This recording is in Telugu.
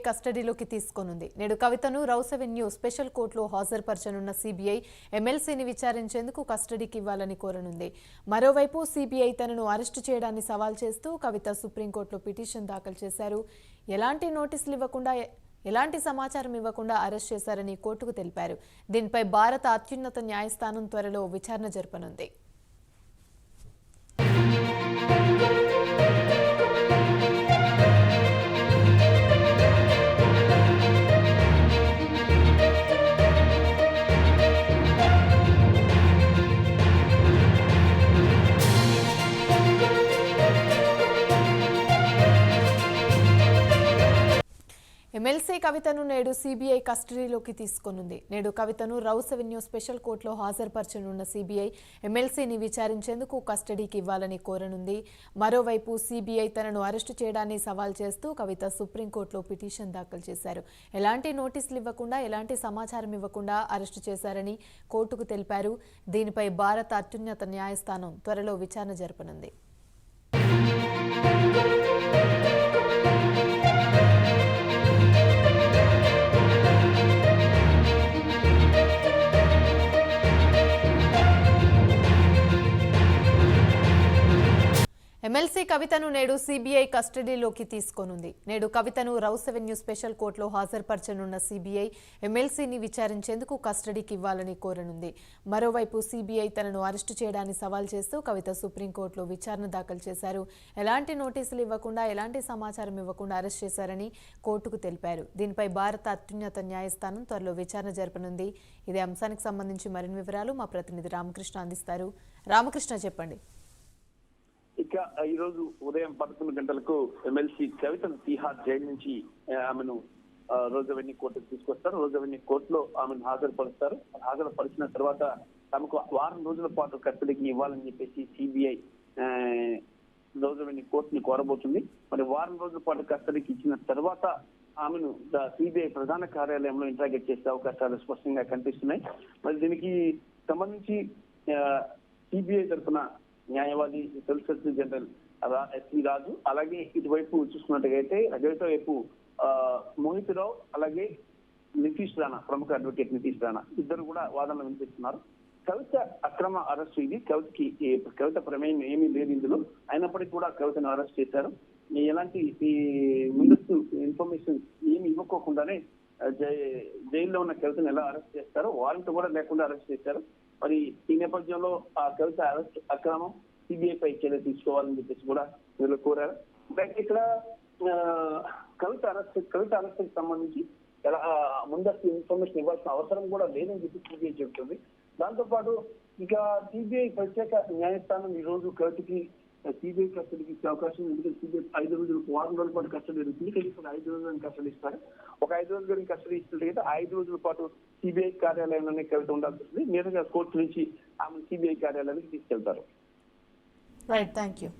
కస్టడీలోకి తీసుకోనుంది. నేడు కవితను రౌస్ అవెన్యూ స్పెషల్ కోర్టులో హాజరుపరచనున్న సీబీఐ ఎమ్మెల్సీని విచారించేందుకు కస్టడీకి ఇవ్వాలని కోరనుంది. మరోవైపు సీబీఐ తనను అరెస్టు చేయడాన్ని సవాల్ చేస్తూ కవిత సుప్రీంకోర్టులో పిటిషన్ దాఖలు చేశారు. ఎలాంటి నోటీసులు ఇవ్వకుండా ఎలాంటి సమాచారం ఇవ్వకుండా అరెస్ట్ చేశారని కోర్టుకు తెలిపారు. దీనిపై భారత అత్యున్నత న్యాయస్థానం త్వరలో విచారణ జరపనుంది. ఎమ్మెల్సీ కవితను నేడు సీబీఐ కస్టడీలోకి తీసుకోనుంది. నేడు కవితను రౌస్ అవెన్యూ స్పెషల్ కోర్టులో హాజరుపరచనున్న సీబీఐ ఎమ్మెల్సీని విచారించేందుకు కస్టడీకి ఇవ్వాలని కోరనుంది. మరోవైపు సీబీఐ తనను అరెస్టు చేయడాన్ని సవాల్ చేస్తూ కవిత సుప్రీంకోర్టులో పిటిషన్ దాఖలు చేశారు. ఎలాంటి నోటీసులు ఇవ్వకుండా ఎలాంటి సమాచారం ఇవ్వకుండా అరెస్టు చేశారని కోర్టుకు తెలిపారు. దీనిపై భారత అత్యున్నత న్యాయస్థానం త్వరలో విచారణ జరపనుంది. ఎమ్మెల్సీ కవితను నేడు సీబీఐ కస్టడీలోకి తీసుకోనుంది. నేడు కవితను రౌస్ అవెన్యూ స్పెషల్ కోర్టులో హాజరుపరచనున్న సీబీఐ ఎమ్మెల్సీని విచారించేందుకు కస్టడీకి ఇవ్వాలని కోరనుంది. మరోవైపు సీబీఐ తనను అరెస్టు చేయడాన్ని సవాల్ చేస్తూ కవిత సుప్రీంకోర్టులో విచారణ దాఖలు చేశారు. ఎలాంటి నోటీసులు ఇవ్వకుండా ఎలాంటి సమాచారం ఇవ్వకుండా అరెస్ట్ చేశారని కోర్టుకు తెలిపారు. దీనిపై భారత అత్యున్నత న్యాయస్థానం త్వరలో విచారణ జరపనుంది. ఇదే అంశానికి సంబంధించి మరిన్ని వివరాలు మా ప్రతినిధి రామకృష్ణ అందిస్తారు. రామకృష్ణ, చెప్పండి. ఇక ఈ రోజు ఉదయం 11 గంటలకు ఎమ్మెల్సీ కవితను తిహార్ జైలు నుంచి ఆమెను రోజ్ అవెన్యూ కోర్టుకు తీసుకొస్తారు. రోజ్ అవెన్యూ కోర్టులో ఆమెను హాజరుపరుస్తారు. హాజరుపరిచిన తర్వాత తమకు వారం రోజుల పాటు కస్టడీకి ఇవ్వాలని చెప్పేసి సిబిఐ రోజ్ అవెన్యూ కోర్టుని కోరబోతుంది. మరి వారం రోజుల పాటు కస్టడీకి ఇచ్చిన తర్వాత ఆమెను సిబిఐ ప్రధాన కార్యాలయంలో ఇంట్రాగేట్ చేసే అవకాశాలు స్పష్టంగా కనిపిస్తున్నాయి. మరి దీనికి సంబంధించి సిబిఐ తరఫున న్యాయవాది సొలిసిటర్ జనరల్ ఎస్వి రాజు, అలాగే ఇటువైపు చూసుకున్నట్టుగైతే కవిత వైపు మోహిత్ రావు, అలాగే నితీష్ రాణా, ప్రముఖ అడ్వకేట్ నితీష్ రాణా ఇద్దరు కూడా వాదనలు వినిపిస్తున్నారు. కవిత అక్రమ అరెస్ట్ ఇది. కవిత ప్రమేయం ఏమీ లేదు ఇందులో. అయినప్పటికీ కూడా కవితను అరెస్ట్ చేశారు. ఎలాంటి ముందస్తు ఇన్ఫర్మేషన్ ఏమి ఇవ్వకోకుండానే జైల్లో ఉన్న కవితను ఎలా అరెస్ట్ చేస్తారో వారెంట్ కూడా లేకుండా అరెస్ట్ చేశారు. మరి ఈ నేపథ్యంలో ఆ కవిత అరెస్ట్ అక్రమం, సిబిఐ పై చర్య తీసుకోవాలని చెప్పేసి కూడా వీళ్ళు కోరారు. ఇక్కడ కవిత అరెస్ట్ కి సంబంధించి ఎలా ముందస్తు ఇన్ఫర్మేషన్ ఇవ్వాల్సిన అవసరం కూడా లేదని చెప్పి సిబిఐ చెబుతుంది. దాంతో పాటు ఇక సిబిఐ ప్రత్యేక న్యాయస్థానం ఈ రోజు కవితకి సిబిఐ కస్టడీకి ఇచ్చే అవకాశం. ఎందుకంటే సిబిఐ 5 రోజులు, వారం రోజుల పాటు కస్టడీ ఇస్తుంది. ఇప్పుడు 5 రోజులను కస్టడీ ఇస్తారు. ఒక 5 రోజులు కస్టడీ ఇస్తుంది కదా, 5 రోజుల పాటు సిబిఐ కార్యాలయంలోనే కవిత ఉండాల్సి వస్తుంది. నేరుగా కోర్టు నుంచి ఆమె సిబిఐ కార్యాలయానికి తీసుకెళ్తారు. Right, thank you.